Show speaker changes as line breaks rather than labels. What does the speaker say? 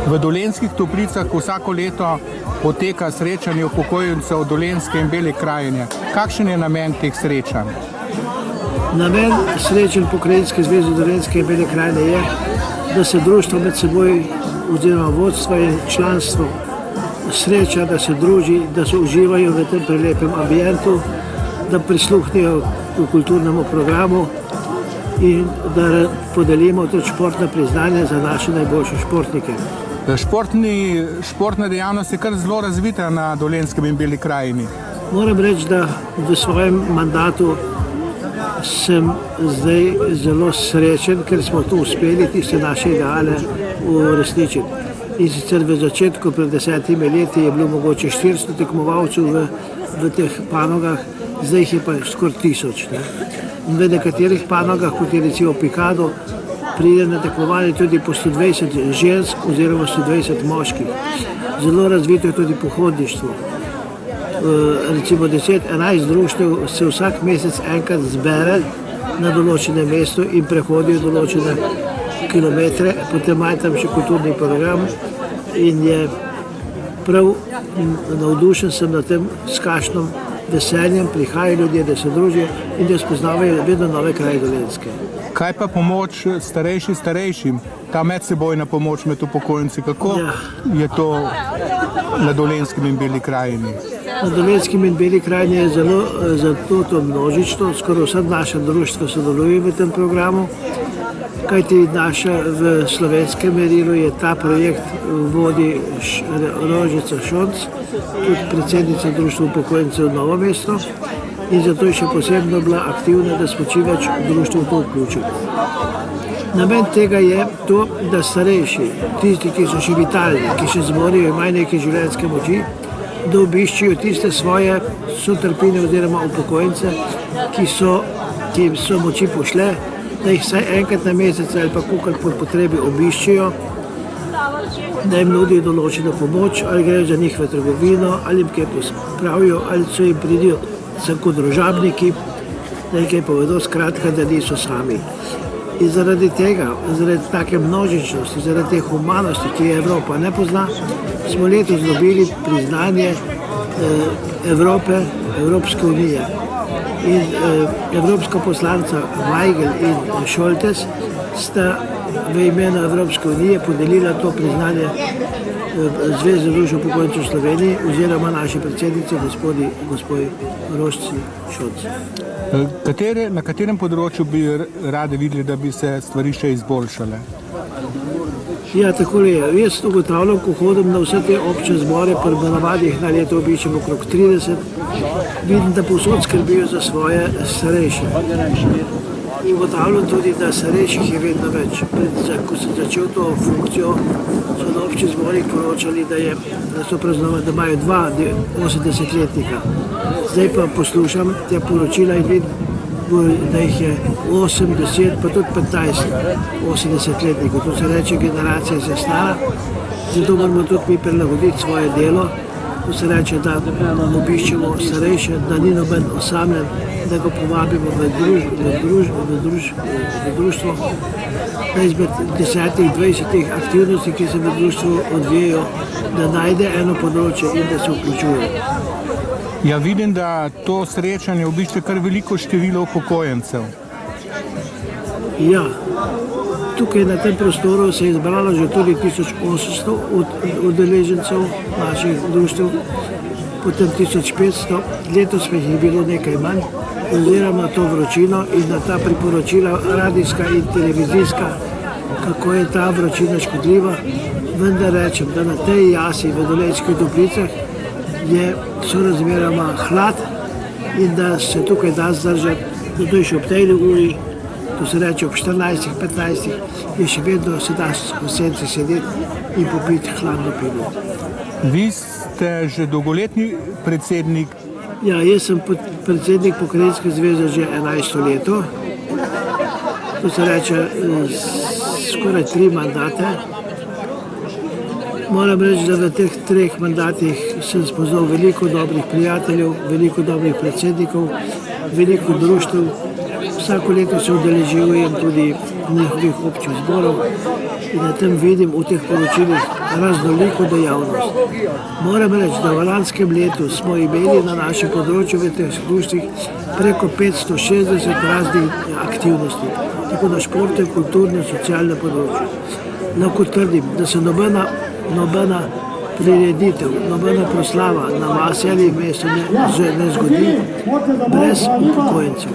V Dolenjskih Toplicah vsako leto poteka srečanje upokojencev Dolenjske in Bele krajine. Kakšen je namen teh srečanj?
Namen srečanj Pokrajinske zveze Dolenjske in Bele krajine je, da se društvo med seboj oziroma vodstvo in članstvo sreča, da se druži, da se uživajo v tem prelepem ambientu, da prisluhnejo v kulturnemu programu in da podelimo tudi športne priznanje za naše najboljše športnike.
Športna dejavnost je kar zelo razvita na Dolenjskem in Beli krajini.
Moram reči, da v svojem mandatu sem zdaj zelo srečen, ker smo tu uspeli tiste naše ideale uresničiti. In sicer v začetku, pred 10 leti, je bilo mogoče 400 tekmovalcev v teh panogah, zdaj jih je pa skoraj 1000. In v nekaterih panogah, kot je recimo Pikado, pride na tekmovanje tudi po 120 žensk oziroma 120 moških. Zelo razvito je tudi pohodništvo. Recimo 10-11 društev se vsak mesec enkrat zbere na določenem mestu in prehodijo določene kilometre, potem imajo tam še kulturni program in je prav navdušen sem na tem, s kakšnim veseljem prihajajo ljudje, da se družijo in da spoznavajo vedno nove kraje Dolenjske.
Kaj pa pomoč starejšim, ta medsebojna pomoč med upokojenci, kako je to na Dolenjskem in Beli krajini?
Na Dolenjskem in Beli krajini je zelo to množično, skoraj vsa naša društva sodelujejo v tem programu, kajti v slovenskem merilu je ta projekt vodi Rožica Šonc, tudi predsednica društva upokojencev Novo mesto, in zato je še posebno bila aktivna, da smo čim več društv v to vključili. Namen tega je to, da starejši, tisti, ki so še vitalni, ki še zmorijo, imajo neke življenjske moči, da obiščijo tiste svoje sotrpine oziroma upokojence, ki jim so moči pošle, da jih vsaj enkrat na mesec ali pa kolikor po potrebi obiščijo, da jim nudijo določeno pomoč, ali grejo za njih v trgovino, ali jim kaj pospravijo, ali so jim pridijo kot družabniki, da jim kaj povedo, skratka, da niso sami. In zaradi tega, zaradi take množičnosti, zaradi te humanosti, ki je Evropa ne pozna, smo letos dobili priznanje Evropske unije. In evropska poslanca Weigl in Šoltes sta v imenu Evropske unije podelila to priznanje Zveze društev upokojencev v Sloveniji oziroma naši predsednici, gospodi Rožici Šonc.
Na katerem področju bi radi videli, da bi se stvari še izboljšale?
Ja, takole je. Jaz ugotavljam, ko hodim na vse te občne zbore, po navadi jih na leto obiščem okrog 30, vidim, da povsod skrbijo za svoje starejše. Ugotavljam tudi, da starejših je vedno več. Ko sem začel to funkcijo, so na občnih zborih poročali, da imajo 2 80-letnika. Zdaj pa poslušam te poročila in vidim, da jih je 8, 10, pa tudi 15 80-letnikov. To se reče, generacija se stara, zato moramo tudi mi prilagoditi svoje delo. To se reče, da obiščemo starejše, da ni noben osamljen, da ga povabimo v društvo, da izmed 10-20 aktivnosti, ki se v društvu odvijajo, da najde eno področje in da se vključuje.
Ja, vidim, da to srečanje obišče kar veliko število upokojencev.
Ja, tukaj na tem prostoru se je izbralo že tudi 1800 udeležencev naših društev, potem 1500, letos jih je bilo nekaj manj, oziroma to vročino in na ta priporočila radijska in televizijska, kako je ta vročina škodljiva, vendar rečem, da na tej jasi v Dolenjskih Toplicah so razmeroma hlad in da se tukaj da zdržati, zato je še ob tej uri, to se reče ob 14, 15, je še vedno se da v senci sedeti in popiti hladno pivo.
Vi ste že dolgoletni predsednik?
Ja, jaz sem predsednik Pokrajinske zveze že 11 leto, to se reče skoraj 3 mandate. Moram reči, da v teh 3 mandatih sem spoznal veliko dobrih prijateljev, veliko dobrih predsednikov, veliko društev. Vsako leto se udeležujem tudi njihovih občnih zborov in na tem vidim v teh poročilih raznoliko dejavnost. Moram reči, da v lanskem letu smo imeli na našem področju v teh društvih preko 560 raznih aktivnosti, tako na športne, kulturne, socialne področje. Lahko trdim, da se nobena prireditev, nobena proslava na vasi ali mestu ne zgodi brez upokojencev.